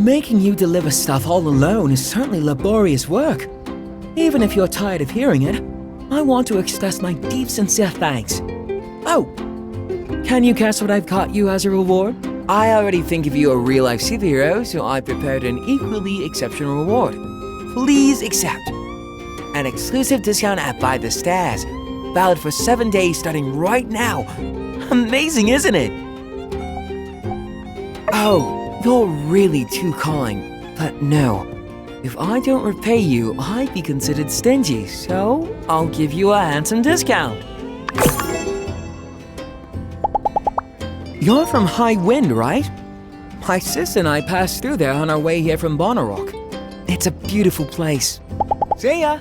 Making you deliver stuff all alone is certainly laborious work. Even if you're tired of hearing it, I want to express my deep, sincere thanks. Oh, can you guess what I've got you as a reward? I already think of you a real-life superhero, so I prepared an equally exceptional reward. Please accept. An exclusive discount at Buy the Stairs, valid for 7 days starting right now. Amazing, isn't it? Oh, you're really too kind. But no, if I don't repay you, I'd be considered stingy, so I'll give you a handsome discount. You're from High Wind, right? My sister and I passed through there on our way here from Sandrock. It's a beautiful place. See ya!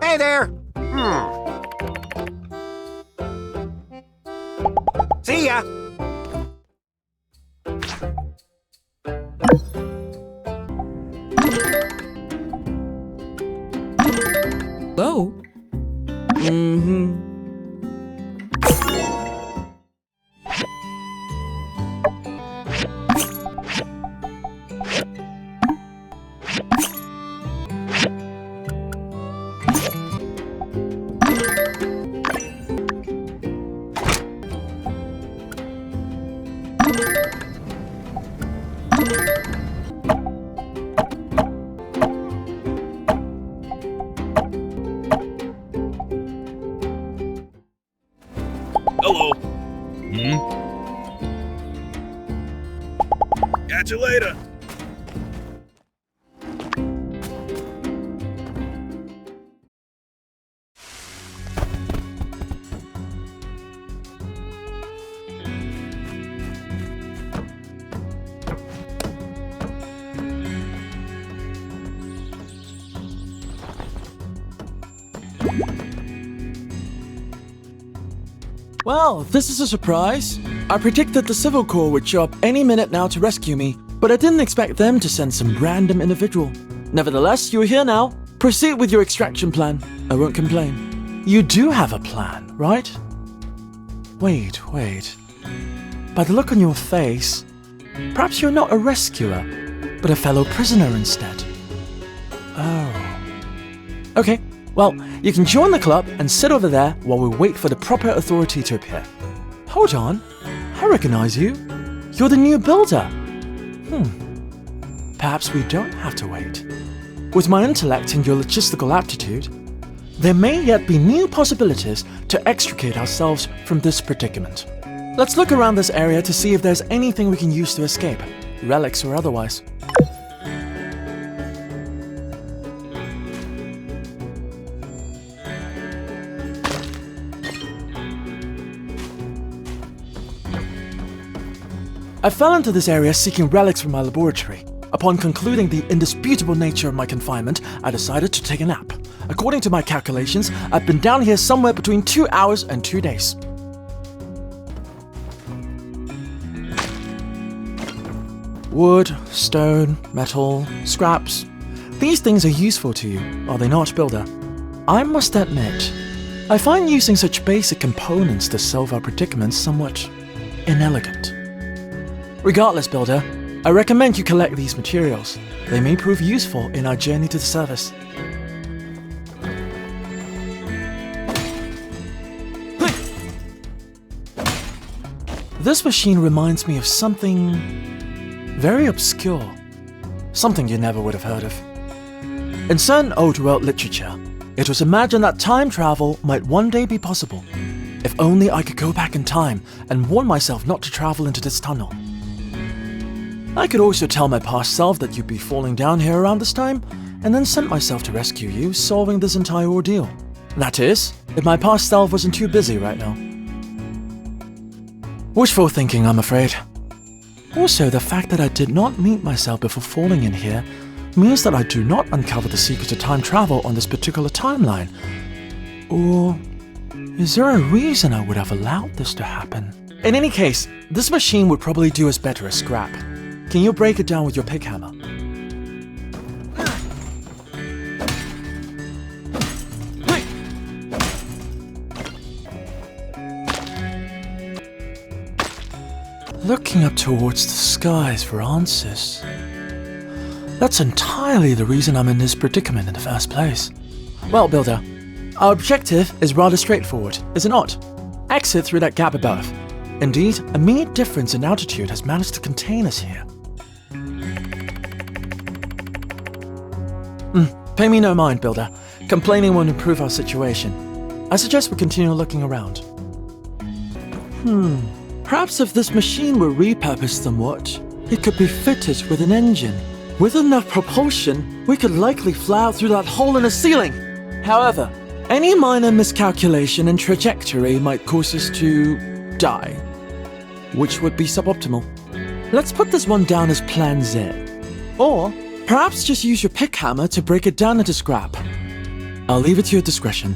Hey there! See ya! Oh? Hello. Catch you later. Well, this is a surprise. I predicted the Civil Corps would show up any minute now to rescue me, but I didn't expect them to send some random individual. Nevertheless, you're here now. Proceed with your extraction plan. I won't complain. You do have a plan, right? Wait. By the look on your face, perhaps you're not a rescuer, but a fellow prisoner instead. Oh. Okay. Well, you can join the club and sit over there while we wait for the proper authority to appear. Hold on, I recognize you. You're the new builder. Perhaps we don't have to wait. With my intellect and your logistical aptitude, there may yet be new possibilities to extricate ourselves from this predicament. Let's look around this area to see if there's anything we can use to escape, relics or otherwise. I fell into this area seeking relics from my laboratory. Upon concluding the indisputable nature of my confinement, I decided to take a nap. According to my calculations, I've been down here somewhere between 2 hours and 2 days. Wood, stone, metal, scraps. These things are useful to you, are they not, Builder? I must admit, I find using such basic components to solve our predicaments somewhat inelegant. Regardless, Builder, I recommend you collect these materials. They may prove useful in our journey to the surface. This machine reminds me of something very obscure. Something you never would have heard of. In certain old world literature, it was imagined that time travel might one day be possible. If only I could go back in time and warn myself not to travel into this tunnel. I could also tell my past self that you'd be falling down here around this time, and then sent myself to rescue you, solving this entire ordeal. That is, if my past self wasn't too busy right now. Wishful thinking, I'm afraid. Also, the fact that I did not meet myself before falling in here means that I do not uncover the secret of time travel on this particular timeline. Or is there a reason I would have allowed this to happen? In any case, this machine would probably do us better as scrap. Can you break it down with your pick hammer? Looking up towards the skies for answers. That's entirely the reason I'm in this predicament in the first place. Well, Builder, our objective is rather straightforward, is it not? Exit through that gap above. Indeed, a mere difference in altitude has managed to contain us here. Pay me no mind, Builder. Complaining won't improve our situation. I suggest we continue looking around. Perhaps if this machine were repurposed somewhat, it could be fitted with an engine. With enough propulsion, we could likely fly out through that hole in the ceiling. However, any minor miscalculation in trajectory might cause us to die, which would be suboptimal. Let's put this one down as Plan Z. Or perhaps just use your pick hammer to break it down into scrap. I'll leave it to your discretion.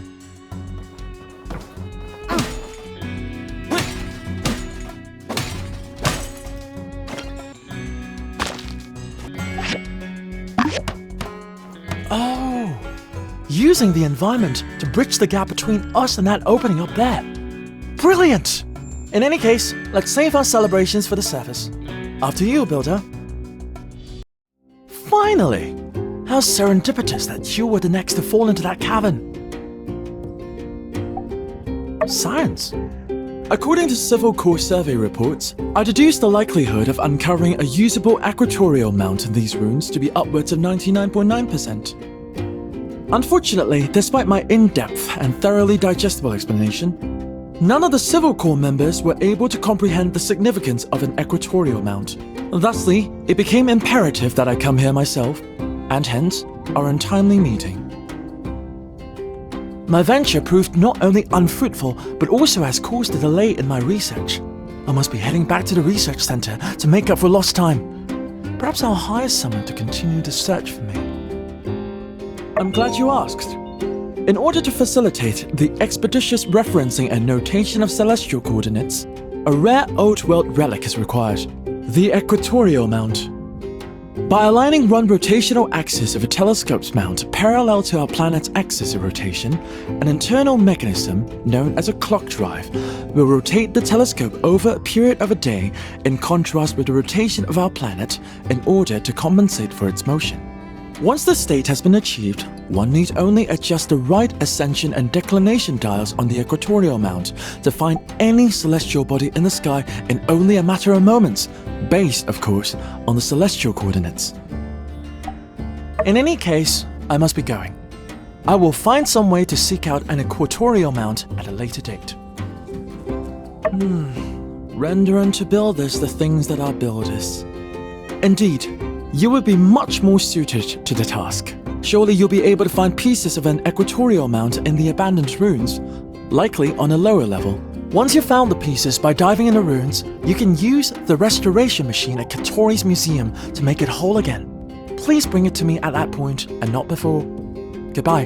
Oh, using the environment to bridge the gap between us and that opening up there. Brilliant! In any case, let's save our celebrations for the surface. After you, Builder. Finally! How serendipitous that you were the next to fall into that cavern. Science. According to Civil Corps survey reports, I deduced the likelihood of uncovering a usable equatorial mount in these ruins to be upwards of 99.9%. Unfortunately, despite my in-depth and thoroughly digestible explanation, none of the Civil Corps members were able to comprehend the significance of an equatorial mount. Thusly, it became imperative that I come here myself, and hence, our untimely meeting. My venture proved not only unfruitful, but also has caused a delay in my research. I must be heading back to the research center to make up for lost time. Perhaps I'll hire someone to continue the search for me. I'm glad you asked. In order to facilitate the expeditious referencing and notation of celestial coordinates, a rare old world relic is required, the equatorial mount. By aligning one rotational axis of a telescope's mount parallel to our planet's axis of rotation, an internal mechanism, known as a clock drive, will rotate the telescope over a period of a day in contrast with the rotation of our planet in order to compensate for its motion. Once this state has been achieved, one need only adjust the right ascension and declination dials on the equatorial mount to find any celestial body in the sky in only a matter of moments, based, of course, on the celestial coordinates. In any case, I must be going. I will find some way to seek out an equatorial mount at a later date. Render unto builders the things that are builders. Indeed, you would be much more suited to the task. Surely you'll be able to find pieces of an equatorial mount in the abandoned ruins, likely on a lower level. Once you've found the pieces by diving in the ruins, you can use the restoration machine at Katori's museum to make it whole again. Please bring it to me at that point and not before. Goodbye.